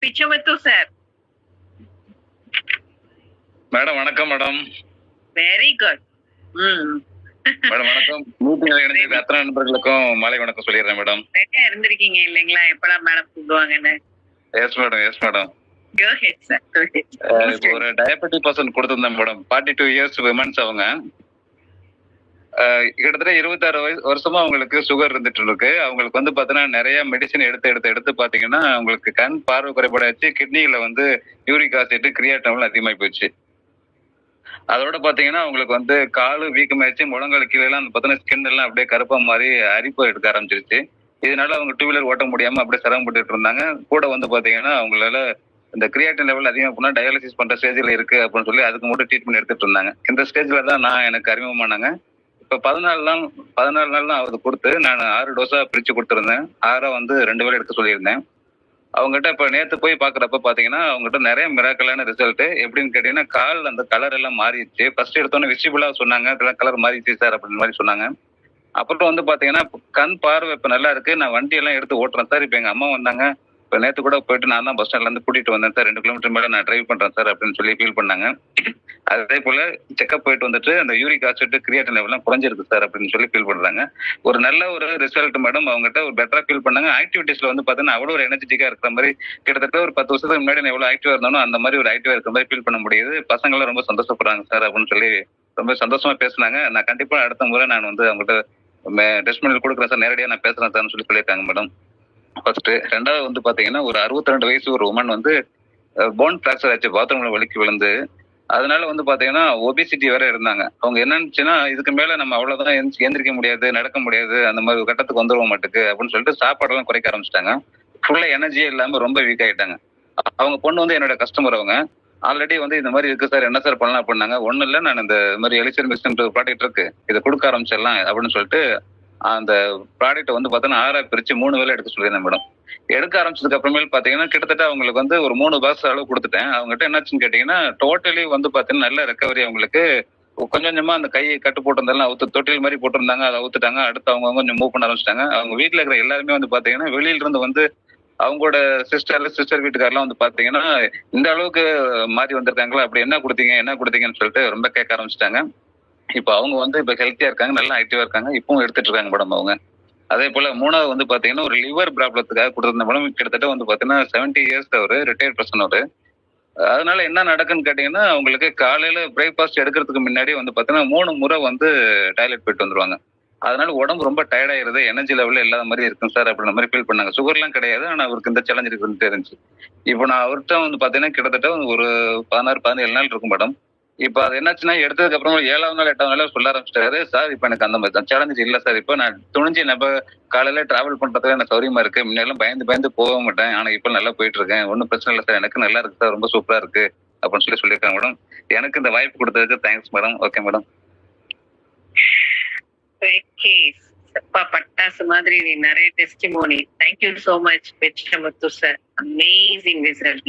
Pichamuthu sir. Madam வணக்கம் madam. Very good. Madam வணக்கம். மீட்டிங்ல இணைஞ்ச அத்தனை நண்பர்களுக்கும் மாலை வணக்கம் சொல்லிடுறேன் மேடம். ரெடியா இருந்திருக்கீங்க இல்லைங்களா? எப்படா மேடம் கூப்பிடுவாங்கன்னு? Yes madam, yes madam. Go ahead, sir. Go ahead. ஒரு டயபெட்டிக் பர்சன் கொடுத்திருந்தேன் மேடம். 42 இயர்ஸ் விமன்ஸ் அவங்க. கிட்டத்தட்ட 26 வருஷமா அவங்களுக்கு சுகர் இருந்துட்டு இருக்கு. அவங்களுக்கு வந்து பாத்தீங்கன்னா நிறைய மெடிசன் எடுத்து பாத்தீங்கன்னா அவங்களுக்கு கண் பார்வை குறைபாடாச்சு, கிட்னியில வந்து யூரிக் ஆசிட் கிரியாட்டின் அதிகமாகி போச்சு. அதோட பாத்தீங்கன்னா அவங்களுக்கு வந்து காலு வீக்கமாயிடுச்சு, முழங்கால் கீழே எல்லாம் பாத்தீங்கன்னா ஸ்கின் எல்லாம் அப்படியே கருப்பா மாதிரி அரிப்பு எடுக்க ஆரம்பிச்சிருச்சு. இதனால அவங்க 2 வீலர் ஓட்ட முடியாம அப்படியே சிரமப்பட்டு இருந்தாங்க. கூட வந்து பாத்தீங்கன்னா அவங்களால இந்த கிரியாட்டின் லெவல் அதிகமாக போனா டயாலிசிஸ் பண்ற ஸ்டேஜ்ல இருக்கு அப்படின்னு சொல்லி அதுக்கு மட்டும் ட்ரீட்மெண்ட் எடுத்துட்டு இருந்தாங்க. இந்த ஸ்டேஜ்ல தான் நான் எனக்கு அறிமுகமானாங்க. இப்ப 14 நாள் தான் அது கொடுத்து நான் 6 டோஸா பிரிச்சு கொடுத்துருந்தேன். 6 வந்து 2 வேளை எடுக்க சொல்லியிருந்தேன். அவங்ககிட்ட இப்ப நேத்து போய் பாக்குறப்ப பாத்தீங்கன்னா அவங்ககிட்ட நிறைய மிராக்கலான ரிசல்ட். எப்படின்னு கேட்டீங்கன்னா கால் அந்த கலர் எல்லாம் மாறிடுச்சு. ஃபர்ஸ்ட் எடுத்தோன்னே விசிபிளா சொன்னாங்க, இதெல்லாம் கலர் மாறிடுச்சு சார் அப்படின்னு மாதிரி சொன்னாங்க. அப்புறம் வந்து பாத்தீங்கன்னா கண் பார்வை இப்ப நல்லா இருக்கு, நான் வண்டி எல்லாம் எடுத்து ஓட்டுறேன் சார். இப்ப எங்க அம்மா வந்தாங்க, இப்ப நேத்து கூட போயிட்டு நான் தான் பஸ் ஸ்டாண்ட்ல இருந்து கூட்டிட்டு வந்தேன் சார். 2 கிலோமீட்டர் மேல நான் டிரைவ் பண்றேன் சார் அப்படின்னு சொல்லி ஃபீல் பண்ணாங்க. அதே போல செக்அப் போயிட்டு வந்துட்டு அந்த யூரிக் ஆசிட் கிரியாட்டின் லெவல் குறைஞ்சிருக்கு சார் அப்படின்னு சொல்லி ஃபீல் பண்றாங்க. ஒரு நல்ல ஒரு ரிசல்ட் மேடம். அவங்ககிட்ட ஒரு பெட்டரா ஃபீல் பண்ணாங்க. ஆக்டிவிட்டிஸ்ல வந்து பாத்தீங்கன்னா அவ்வளவு ஒரு எனர்ஜெட்டிக்கா இருக்கிற மாதிரி, கிட்டத்தட்ட ஒரு 10 வருஷத்துக்கு முன்னாடி நான் எவ்வளவு ஆக்டிவா இருந்தானோ அந்த மாதிரி ஒரு ஆக்டிவா இருக்கிற மாதிரி ஃபீல் பண்ண முடியுது. பசங்க எல்லாம் ரொம்ப சந்தோஷப்படுறாங்க சார் அப்படின்னு சொல்லி ரொம்ப சந்தோஷமா பேசினாங்க. நான் கண்டிப்பா அடுத்த முறை நான் வந்து அவங்ககிட்ட டெஸ்ட் பண்ணி கொடுக்குறேன் சார், நேரடியா நான் பேசுறேன் சார்னு சொல்லி சொல்லியிருக்காங்க மேடம். ஃபர்ஸ்ட். ரெண்டாவது வந்து பாத்தீங்கன்னா ஒரு 62 வயசு ஒரு உமன் வந்து போன் பிராக்சர் ஆச்சு, பாத்ரூம்ல வலிக்கு விழுந்து. அதனால வந்து பாத்தீங்கன்னா ஒபிசிட்டி வேற இருந்தாங்க. அவங்க என்னன்னுச்சுன்னா இதுக்கு மேல நம்ம அவ்வளவுதான் எந்திரிக்க முடியாது, நடக்க முடியாது, அந்த மாதிரி ஒரு கட்டத்துக்கு வந்துருவ மாட்டுக்கு அப்படின்னு சொல்லிட்டு சாப்பாடெல்லாம் குறைக்க ஆரம்பிச்சிட்டாங்க. ஃபுல்லா எனர்ஜியே இல்லாம ரொம்ப வீக் ஆயிட்டாங்க. அவங்க பொண்ணு வந்து என்னோட கஸ்டமர். அவங்க ஆல்ரெடி வந்து இந்த மாதிரி இருக்கு சார், என்ன சார் பண்ணலாம் அப்படின்னாங்க. ஒண்ணும் இல்ல, நான் இந்த மாதிரி எலிசர் மிக்ஸ் ப்ராடக்ட் இருக்கு, இதை கொடுக்க ஆரம்பிச்சிடலாம் அப்படின்னு சொல்லிட்டு அந்த ப்ராடக்ட் வந்து பாத்தீங்கன்னா 6 பிரிச்சு 3 வேலை எடுக்க சொல்லியிருந்தேன் மேடம். எடுக்க ஆரம்பிச்சதுக்கு அப்புறமேல் பாத்தீங்கன்னா கிட்டத்தட்ட அவங்களுக்கு வந்து ஒரு 3 பாக்ஸ் அளவு கொடுத்துட்டேன். அவங்ககிட்ட என்னாச்சுன்னு கேட்டீங்கன்னா டோட்டலி வந்து பாத்தீங்கன்னா நல்ல ரெக்கவரி. அவங்களுக்கு கொஞ்சம் கொஞ்சமா அந்த கை கட்டு போட்டிருந்தாலும் அவுத்து தொட்டில் மாதிரி போட்டிருந்தாங்க, அதை அவுத்துட்டாங்க. அடுத்து அவங்க கொஞ்சம் மூவ் பண்ண ஆரம்பிச்சிட்டாங்க. அவங்க வீட்டுல இருக்கிற எல்லாருமே வந்து பாத்தீங்கன்னா வெளியில இருந்து வந்து அவங்களோட சிஸ்டர் வீட்டுக்காரெல்லாம் வந்து பாத்தீங்கன்னா இந்த அளவுக்கு மாறி வந்திருக்காங்களா, அப்படி என்ன கொடுத்தீங்கன்னு சொல்லிட்டு ரொம்ப கேட்க ஆரம்பிச்சிட்டாங்க. இப்ப அவங்க வந்து இப்ப ஹெல்த்தியா இருக்காங்க, நல்லா ஆக்டிவா இருக்காங்க, இப்பவும் எடுத்துட்டு இருக்காங்க மேடம் அவங்க. அதே போல 3வது வந்து பாத்தீங்கன்னா ஒரு லிவர் ப்ராப்ளத்துக்காக கொடுத்திருந்த மேடம். கிட்டத்தட்ட வந்து பாத்தீங்கன்னா 70 இயர்ஸ் அவரு, ரிட்டையர்ட் பர்சன் அவரு. அதனால என்ன நடக்குன்னு கேட்டீங்கன்னா அவங்களுக்கு காலையில பிரேக்ஃபாஸ்ட் எடுக்கிறதுக்கு முன்னாடி வந்து பாத்தீங்கன்னா 3 முறை வந்து டாய்லெட் போயிட்டு வந்துருவாங்க. அதனால உடம்பு ரொம்ப டயர்ட் ஆயிருது, எனர்ஜி லெவல் இல்லாத மாதிரி இருக்கும் சார் அப்படின்ற மாதிரி ஃபீல் பண்ணாங்க. சுகர்லாம் கிடையாது, ஆனா அவருக்கு இந்த சேலஞ்ச் இருக்குன்னு தெரிஞ்சு இப்போ நான் அவர்கிட்ட வந்து பாத்தீங்கன்னா கிட்டத்தட்ட ஒரு 16-17 நாள் இருக்கும் மேடம். இப்ப அது என்னாச்சுன்னா எடுத்ததுக்கு அப்புறம் 7வது நாள் 8வது நாள் சொல்ல ஆரம்பிச்சிட்டாரு, சார் இப்ப எனக்கு அந்த மாதிரி சேலஞ்ச் இல்ல சார், இப்ப நான் துணிஞ்சு நம்ம காலையில டிராவல் பண்றதுக்கு எனக்கு சௌரியமா இருக்கு, முன்னெல்லாம் பயந்து போக மாட்டேன், ஆனா இப்ப நல்லா போயிட்டு இருக்கேன், ஒன்னும் பிரச்சனை இல்லை சார், எனக்கு நல்லா இருக்கு சார், ரொம்ப சூப்பரா இருக்கு அப்படின்னு சொல்லியிருக்காங்க மேடம். எனக்கு இந்த வாய்ப்பு கொடுத்ததுக்கு தேங்க்ஸ் மேடம். Okay madam. பட்டாசு மாதிரி நிறைய testimony. Thank you so much Pichamuthu sir. Amazing result.